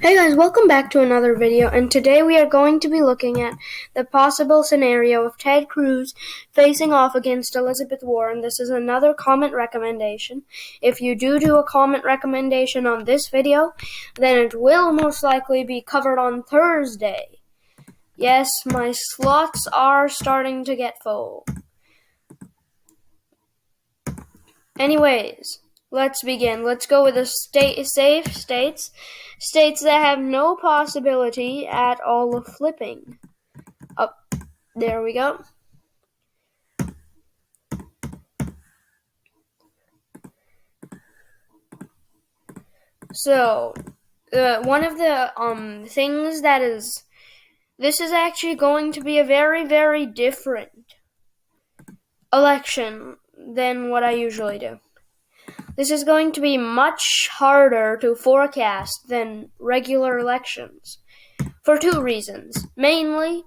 Hey guys, welcome back to another video, and today we are going to be looking at the possible scenario of Ted Cruz facing off against Elizabeth Warren. This is another comment recommendation. If you do a comment recommendation on this video, then it will most likely be covered on Thursday. Yes, my slots are starting to get full. Anyways, let's begin. Let's go with the safe states. States that have no possibility at all of flipping. There we go. So, one of the things that is, this is actually going to be a very, very different election than what I usually do. This is going to be much harder to forecast than regular elections for two reasons. Mainly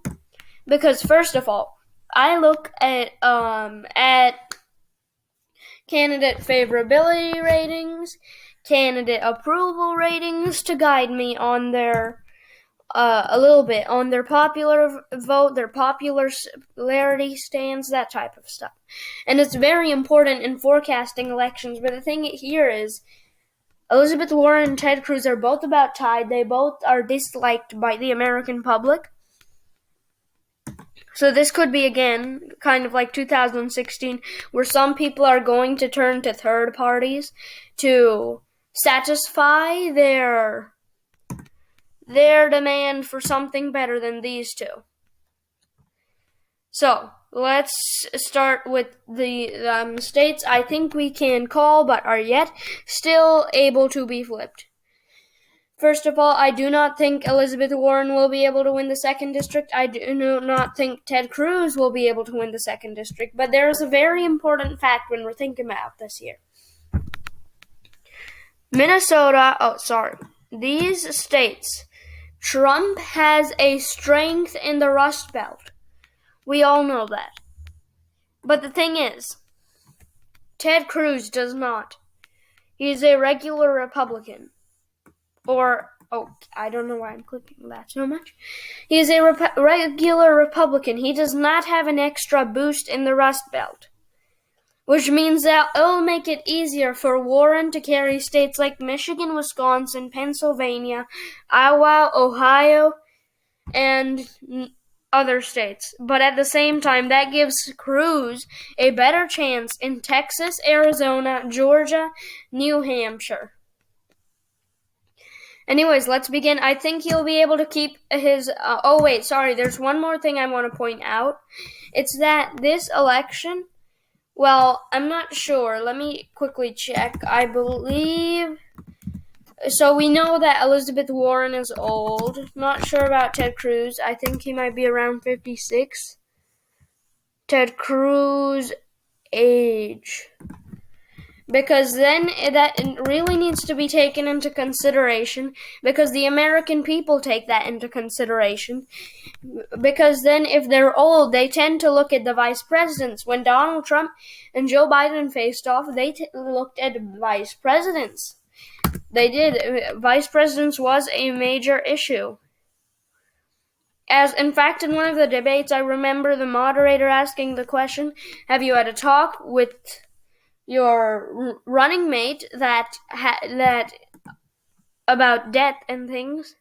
because, first of all, I look at candidate favorability ratings, candidate approval ratings to guide me on their a little bit on their popular vote, their popularity stands, that type of stuff. And it's very important in forecasting elections. But the thing here is, Elizabeth Warren and Ted Cruz are both about tied. They both are disliked by the American public. So this could be, again, kind of like 2016, where some people are going to turn to third parties to satisfy their demand for something better than these two. So, let's start with the states I think we can call but are yet still able to be flipped. First of all, I do not think Elizabeth Warren will be able to win the 2nd district. I do not think Ted Cruz will be able to win the 2nd district. But there is a very important fact when we're thinking about this here. These states, Trump has a strength in the Rust Belt. We all know that. But the thing is, Ted Cruz does not. He is a regular Republican. I don't know why I'm clicking that so much. He is a regular Republican. He does not have an extra boost in the Rust Belt, which means that it'll make it easier for Warren to carry states like Michigan, Wisconsin, Pennsylvania, Iowa, Ohio, and other states. But at the same time, that gives Cruz a better chance in Texas, Arizona, Georgia, New Hampshire. Anyways, let's begin. I think he'll be able to keep his... there's one more thing I want to point out. It's that this election... Well, I'm not sure. Let me quickly check. I believe... So we know that Elizabeth Warren is old. Not sure about Ted Cruz. I think he might be around 56. Ted Cruz age... Because then that really needs to be taken into consideration, because the American people take that into consideration. Because then if they're old, they tend to look at the vice presidents. When Donald Trump and Joe Biden faced off, they looked at vice presidents. They did. Vice presidents was a major issue. As in fact, in one of the debates, I remember the moderator asking the question, have you had a talk with your running mate that about debt and things?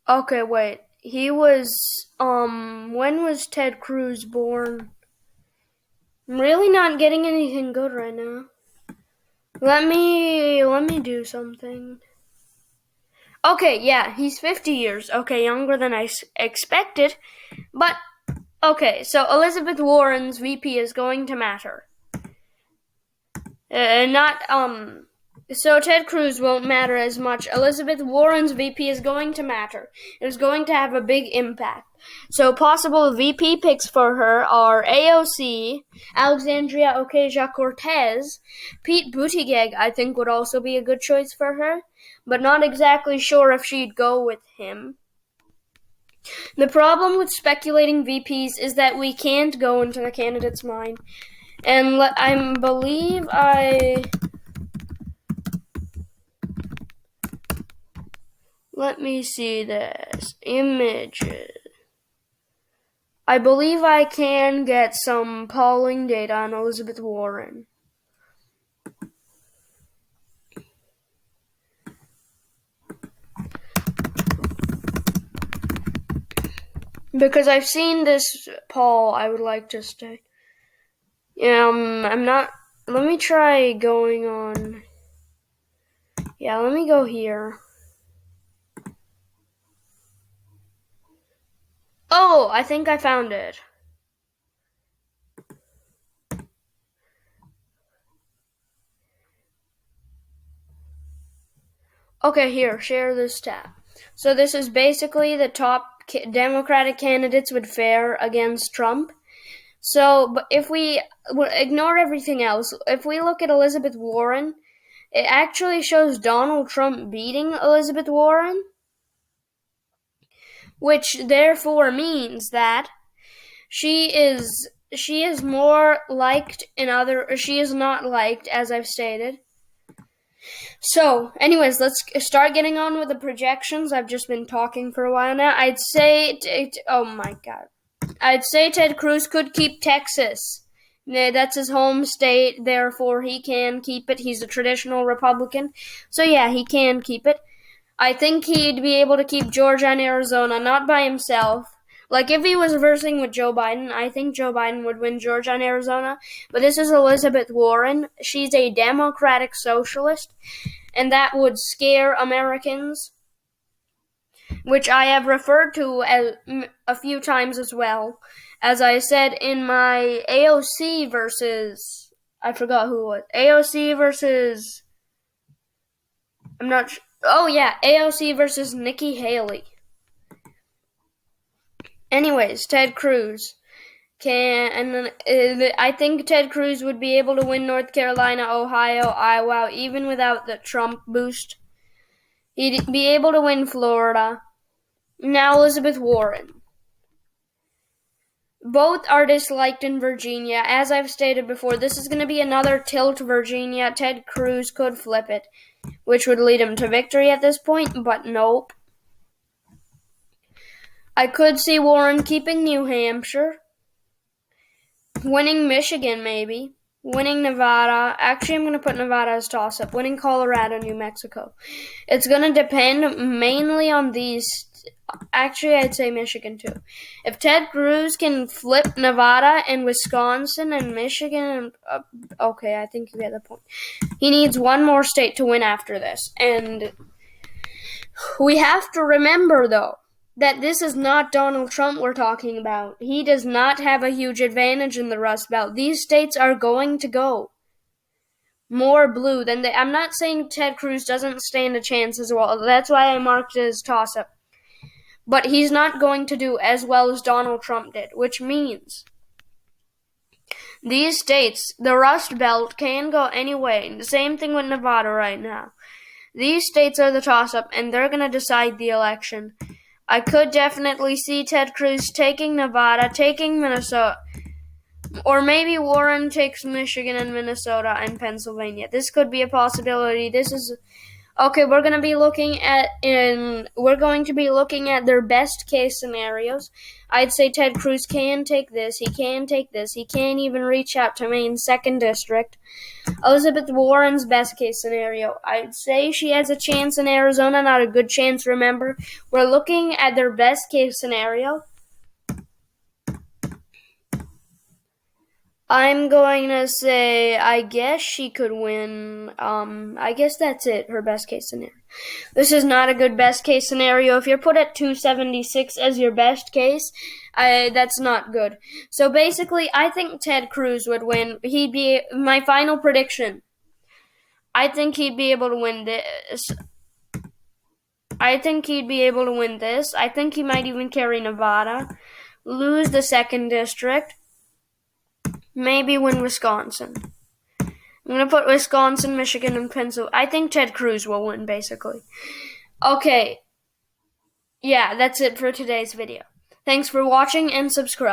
Okay, wait. He was when was Ted Cruz born? I'm really not getting anything good right now. Let me do something. Okay, yeah, he's 50 years. Okay, younger than I expected. But, okay, so Elizabeth Warren's VP is going to matter. So Ted Cruz won't matter as much. Elizabeth Warren's VP is going to matter. It is going to have a big impact. So possible VP picks for her are AOC, Alexandria Ocasio-Cortez, Pete Buttigieg, I think would also be a good choice for her, but not exactly sure if she'd go with him. The problem with speculating VPs is that we can't go into the candidate's mind. And I believe let me see this. Images. I believe I can get some polling data on Elizabeth Warren. Because I've seen this poll, I would like to stay. I'm not. Let me try going on. Yeah, let me go here. Oh, I think I found it. Okay, here, share this tab. So this is basically the top Democratic candidates would fare against Trump. So, but if we ignore everything else, if we look at Elizabeth Warren, it actually shows Donald Trump beating Elizabeth Warren, which therefore means that she is more liked she is not liked, as I've stated. So, anyways, let's start getting on with the projections. I've just been talking for a while now. I'd say Ted Cruz could keep Texas. That's his home state, therefore he can keep it. He's a traditional Republican. So yeah, he can keep it. I think he'd be able to keep Georgia and Arizona, not by himself. Like, if he was versing with Joe Biden, I think Joe Biden would win Georgia and Arizona. But this is Elizabeth Warren. She's a Democratic socialist, and that would scare Americans, which I have referred to a few times as well. As I said in my AOC versus, I forgot who it was. AOC versus, I'm not sure. Oh yeah, AOC versus Nikki Haley. Anyways, Ted Cruz I think Ted Cruz would be able to win North Carolina, Ohio, Iowa, even without the Trump boost. He'd be able to win Florida. Now Elizabeth Warren. Both are disliked in Virginia. As I've stated before, this is going to be another tilt Virginia. Ted Cruz could flip it, which would lead him to victory at this point, but nope. I could see Warren keeping New Hampshire, winning Michigan maybe, winning Nevada. Actually, I'm going to put Nevada as toss-up, winning Colorado, New Mexico. It's going to depend mainly on these. Actually, I'd say Michigan too. If Ted Cruz can flip Nevada and Wisconsin and Michigan, okay, I think you get the point. He needs one more state to win after this. And we have to remember, though, that this is not Donald Trump we're talking about. He does not have a huge advantage in the Rust Belt. These states are going to go more blue than they. I'm not saying Ted Cruz doesn't stand a chance as well. That's why I marked it as toss-up. But he's not going to do as well as Donald Trump did, which means these states, the Rust Belt, can go any way. The same thing with Nevada right now. These states are the toss-up, and they're going to decide the election. I could definitely see Ted Cruz taking Nevada, taking Minnesota, or maybe Warren takes Michigan and Minnesota and Pennsylvania. This could be a possibility. This is okay. We're going to be looking at their best case scenarios. I'd say Ted Cruz can take this. He can take this. He can't even reach out to Maine's 2nd district. Elizabeth Warren's best case scenario. I'd say she has a chance in Arizona, not a good chance, remember. We're looking at their best case scenario. I'm going to say, I guess she could win. I guess that's it, her best case scenario. This is not a good best case scenario. If you're put at 276 as your best case, that's not good. So basically, I think Ted Cruz would win. He'd be my final prediction. I think he'd be able to win this. I think he might even carry Nevada, lose the 2nd district, maybe win Wisconsin. I'm going to put Wisconsin, Michigan, and Pennsylvania. I think Ted Cruz will win, basically. Okay. yeah, that's it for today's video. Thanks for watching and subscribe.